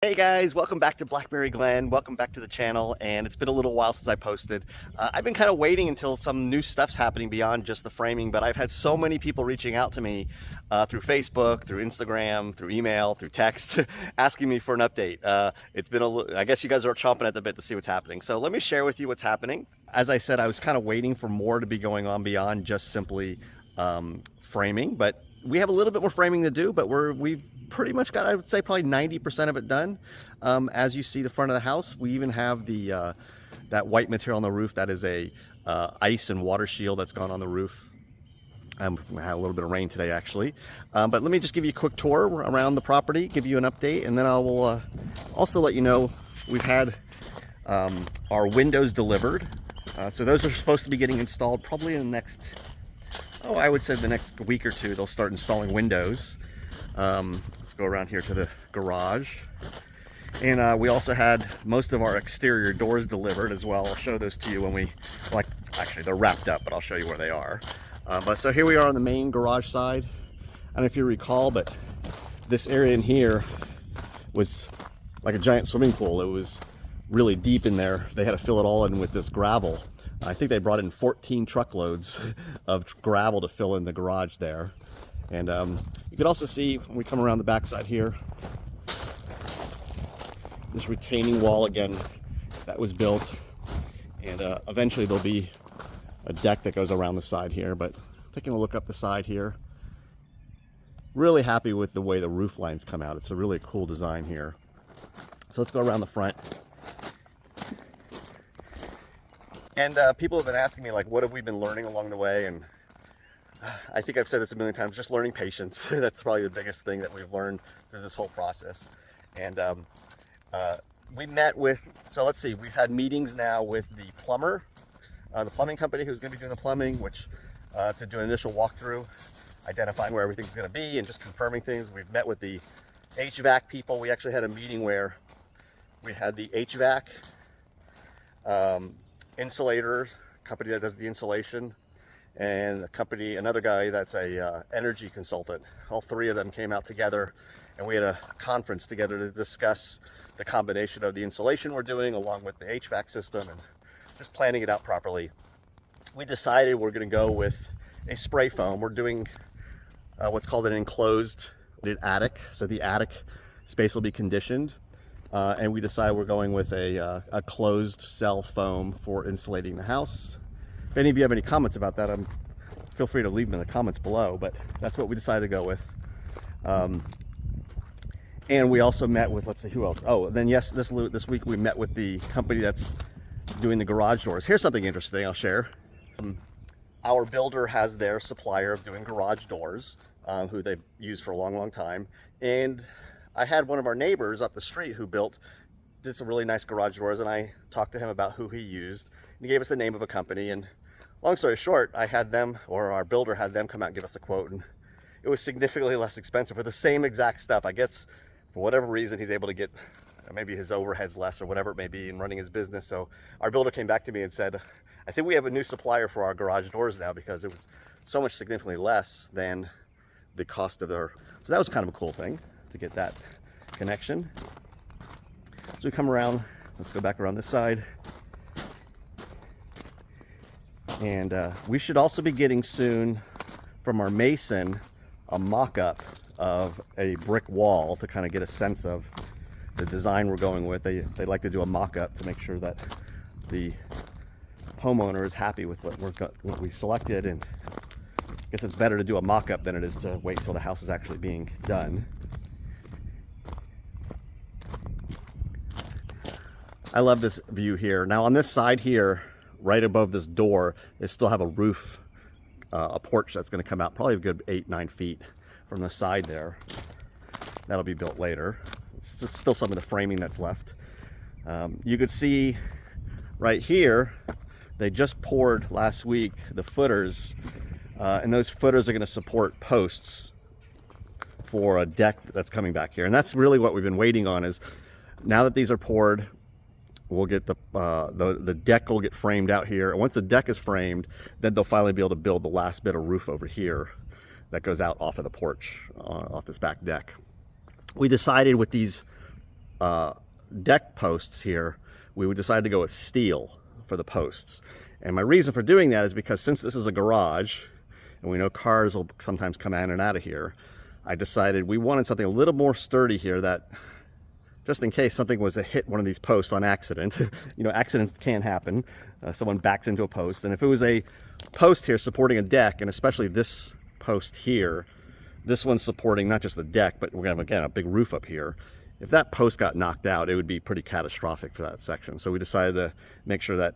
Hey guys, welcome back to Blackberry Glen. Welcome back to the channel, and it's been a little while since I posted. I've been kind of waiting until some new stuff's happening beyond just the framing, but I've had so many people reaching out to me through Facebook, through Instagram, through email, through text, asking me for an update. It's been I guess you guys are chomping at the bit to see what's happening. So let me share with you what's happening. As I said, I was kind of waiting for more to be going on beyond just simply framing, but we have a little bit more framing to do, but we've pretty much got, I would say, probably 90% of it done. As you see the front of the house, we even have the that white material on the roof. That is a ice and water shield that's gone on the roof. We had a little bit of rain today, actually. But let me just give you a quick tour around the property, give you an update, and then I will also let you know we've had our windows delivered. So those are supposed to be getting installed probably in the next, I would say the next week or two. They'll start installing windows. Let's go around here to the garage. And we also had most of our exterior doors delivered as well. I'll show those to you when actually they're wrapped up, but I'll show you where they are. But so here we are on the main garage side. I don't know if you recall, but this area in here was like a giant swimming pool. It was really deep in there. They had to fill it all in with this gravel. I think they brought in 14 truckloads of gravel to fill in the garage there. And you could also see when we come around the backside here, this retaining wall again that was built, and eventually there'll be a deck that goes around the side here. But taking a look up the side here, really happy with the way the roof lines come out. It's a really cool design here. So let's go around the front. And people have been asking me, like, what have we been learning along the way? And I think I've said this a million times, just learning patience. That's probably the biggest thing that we've learned through this whole process. And we met with, so let's see, we've had meetings now with the plumber, the plumbing company who's going to be doing the plumbing, which to do an initial walkthrough, identifying where everything's going to be and just confirming things. We've met with the HVAC people. We actually had a meeting where we had the HVAC insulator company that does the insulation, and a company, another guy that's a energy consultant. All three of them came out together, and we had a conference together to discuss the combination of the insulation we're doing along with the HVAC system and just planning it out properly. We decided we're going to go with a spray foam. We're doing what's called an enclosed attic. So the attic space will be conditioned, and we decided we're going with a closed cell foam for insulating the house. If any of you have any comments about that, feel free to leave them in the comments below, but that's what we decided to go with. And we also met with, let's see, who else? Oh, then yes, this week we met with the company that's doing the garage doors. Here's something interesting I'll share. Our builder has their supplier of doing garage doors, who they've used for a long, long time. And I had one of our neighbors up the street who did some really nice garage doors, and I talked to him about who he used. And he gave us the name of a company, and long story short, I had them, or our builder had them, come out and give us a quote, and it was significantly less expensive for the same exact stuff. I guess for whatever reason he's able to get, maybe his overhead's less or whatever it may be in running his business. So our builder came back to me and said, I think we have a new supplier for our garage doors now, because it was so much significantly less than the cost of their. So that was kind of a cool thing to get that connection. So we come around, let's go back around this side. And we should also be getting soon from our mason a mock-up of a brick wall to kind of get a sense of the design we're going with. They like to do a mock-up to make sure that the homeowner is happy with what we selected. And I guess it's better to do a mock-up than it is to wait till the house is actually being done. I love this view here. Now on this side here, right above this door, they still have a roof, a porch that's going to come out probably a good 8-9 feet from the side there. That'll be built later. It's just still some of the framing that's left. You could see right here, they just poured last week the footers, and those footers are going to support posts for a deck that's coming back here. And that's really what we've been waiting on, is now that these are poured, we'll get the deck will get framed out here. And once the deck is framed, then they'll finally be able to build the last bit of roof over here that goes out off of the porch, off this back deck. We decided with these deck posts here, we would decide to go with steel for the posts. And my reason for doing that is because since this is a garage, and we know cars will sometimes come in and out of here, I decided we wanted something a little more sturdy here, that just in case something was to hit one of these posts on accident. You know, accidents can happen. Someone backs into a post. And if it was a post here supporting a deck, and especially this post here, this one's supporting not just the deck, but we're going to have, again, a big roof up here. If that post got knocked out, it would be pretty catastrophic for that section. So we decided to make sure that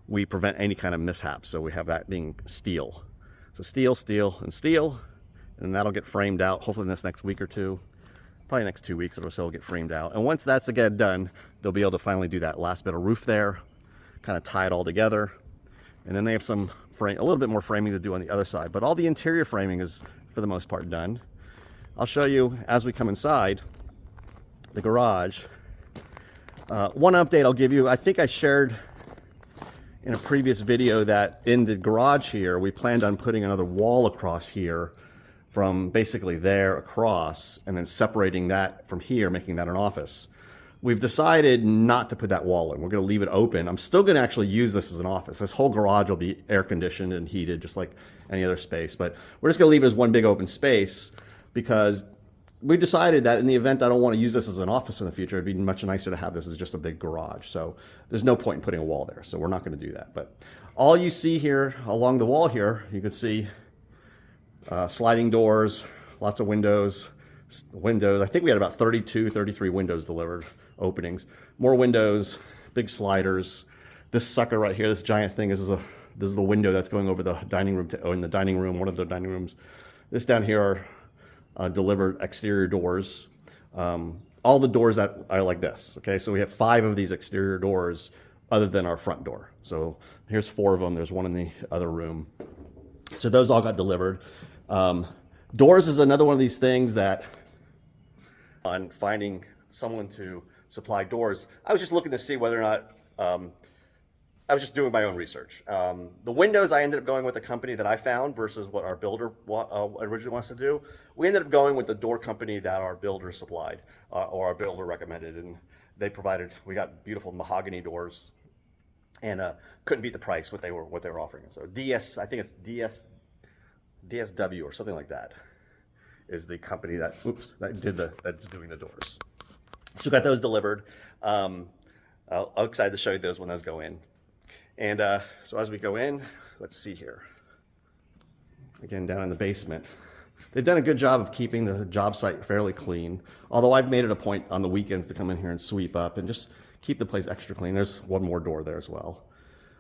we prevent any kind of mishaps. So we have that being steel. So steel, steel, and steel. And that'll get framed out hopefully in this next week or two. Probably next 2 weeks or so, it'll get framed out. And once that's again done, they'll be able to finally do that last bit of roof there, kind of tie it all together. And then they have some frame, a little bit more framing to do on the other side. But all the interior framing is, for the most part, done. I'll show you as we come inside the garage. One update I'll give you, I think I shared in a previous video that in the garage here, we planned on putting another wall across here from basically there across, and then separating that from here, making that an office. We've decided not to put that wall in. We're gonna leave it open. I'm still gonna actually use this as an office. This whole garage will be air conditioned and heated just like any other space, but we're just gonna leave it as one big open space because we decided that in the event I don't wanna use this as an office in the future, it'd be much nicer to have this as just a big garage. So there's no point in putting a wall there. So we're not gonna do that. But all you see here along the wall here, you can see sliding doors, lots of windows. I think we had about 32, 33 windows delivered, openings. More windows, big sliders. This sucker right here, this giant thing, this is the window that's going over the dining room, in the dining room, one of the dining rooms. This down here are delivered exterior doors. All the doors that are like this, okay? So we have 5 of these exterior doors other than our front door. So here's 4 of them. There's one in the other room. So those all got delivered. Doors is another one of these things that on finding someone to supply doors, I was just looking to see whether or not, I was just doing my own research. The windows, I ended up going with the company that I found versus what our builder originally wants to do. We ended up going with the door company that our builder supplied, or our builder recommended, and they provided, we got beautiful mahogany doors, and couldn't beat the price what they were offering. So I think it's DSW or something like that is the company that that's doing the doors. So we got those delivered. I'm excited to show you those when those go in. And so as we go in, let's see here. Again, down in the basement. They've done a good job of keeping the job site fairly clean. Although I've made it a point on the weekends to come in here and sweep up and just keep the place extra clean. There's one more door there as well.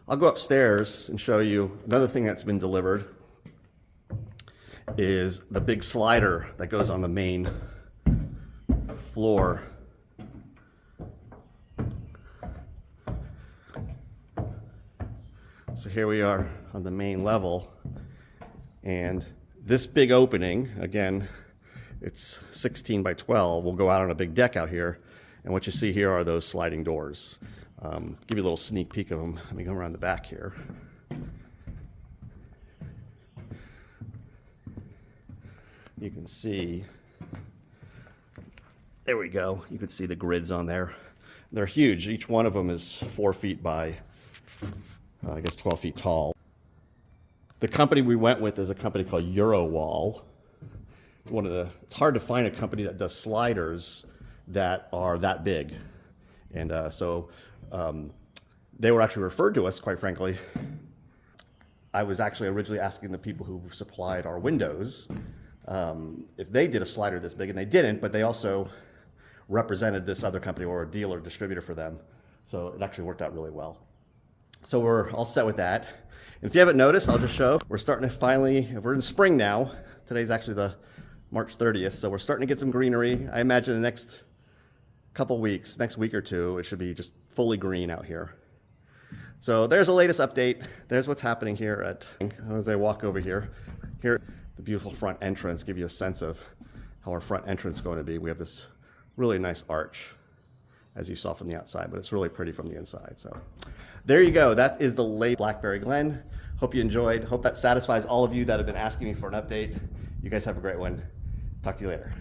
I'll go upstairs and show you another thing that's been delivered is the big slider that goes on the main floor. So here we are on the main level, and this big opening, again, it's 16 by 12, will go out on a big deck out here, and what you see here are those sliding doors. Give you a little sneak peek of them. Let me go around the back here. You can see, there we go. You can see the grids on there. They're huge. Each one of them is 4 feet by, I guess 12 feet tall. The company we went with is a company called Eurowall. It's hard to find a company that does sliders that are that big. And so they were actually referred to us, quite frankly. I was actually originally asking the people who supplied our windows if they did a slider this big, and they didn't, but they also represented this other company or a dealer distributor for them. So it actually worked out really well. So we're all set with that. And if you haven't noticed, I'll just show, we're starting to we're in spring now. Today's actually the March 30th, so we're starting to get some greenery. I imagine the next couple weeks, next week or two, it should be just fully green out here. So there's the latest update. There's what's happening here as I walk over here. Here, the beautiful front entrance, give you a sense of how our front entrance is going to be. We have this really nice arch, as you saw from the outside, but it's really pretty from the inside. So there you go. That is the late Blackberry Glen. Hope you enjoyed. Hope that satisfies all of you that have been asking me for an update. You guys have a great one. Talk to you later.